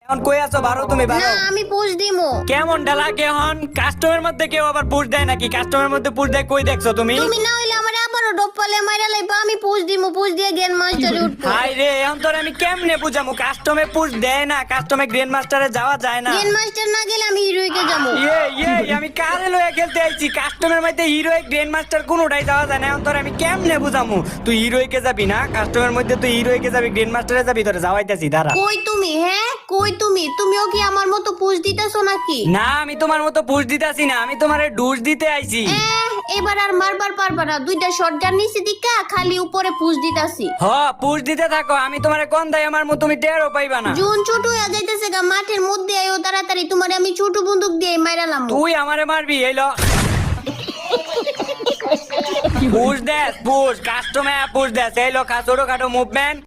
এখন কই আছো? বারো তুমি না বারো। আমি পুষ দিমু। কেমন ডালাকে হন? কাস্টমের মধ্যে কেউ আবার পুশ দেয় নাকি? কাস্টমের মধ্যে পুশ দেয় কই দেখছো তুমি? তুমি না হইলে আমার আবারও ডপ্পালে মাইরা লাইবা, আমি পুষ দিমু, পুষ দিয়ে গ্র্যান্ড মাস্টারে উঠবো। হাই রে, এখন তোর আমি কেমনে বুঝামু? কাস্টমে পুশ দেয় না, কাস্টমে গ্র্যান্ড মাস্টারে যাওয়া যায় না। গ্র্যান্ড মাস্টার না গেলে আমি হিরোইকে যাবো। আমি কারে লয়ে খেলতে আইছি? কাস্টমের মধ্যে হিরোইক গ্র্যান্ড মাস্টার কোনোটাই যাওয়া যায় না। এখন তোর আমি কেমনে বুঝামু? তুই হিরোইকে যাবি না, কাস্টমের মধ্যে তুই হিরোইকে যাবি, গ্র্যান্ড মাস্টারে যাবি, তোরে যাওয়াইতাছি দাঁড়া। কই তুমি? হ্যাঁ কই তুমি? তুমিও কি আমার মতো পুষ দিতেছো নাকি? না, আমি তোমার মতো পুশ দিতাছি না, আমি তোমারে ডুস দিতে আইছি। এবার আর মারবার পারবা না, দুইটা শটগান নিচে দিকা খালি উপরে পুষ দিতাছি। হ, পুশ দিতে থাকো, আমি তোমারে কোন দাই আমার মতো তুমি টেরও পাইবা না। জুন ছোট হয়ে যাইতেছে গা, মাঠের মধ্যে আইও তাড়াতাড়ি, তোমারে আমি ছোট বন্দুক দিয়ে মাইরালাম। তুই আমারে মারবি? এইলো পুশ দেস, পুশ কাস্টমে পুশ দেস। এইলো ছোট খাটো মুভমেন্ট,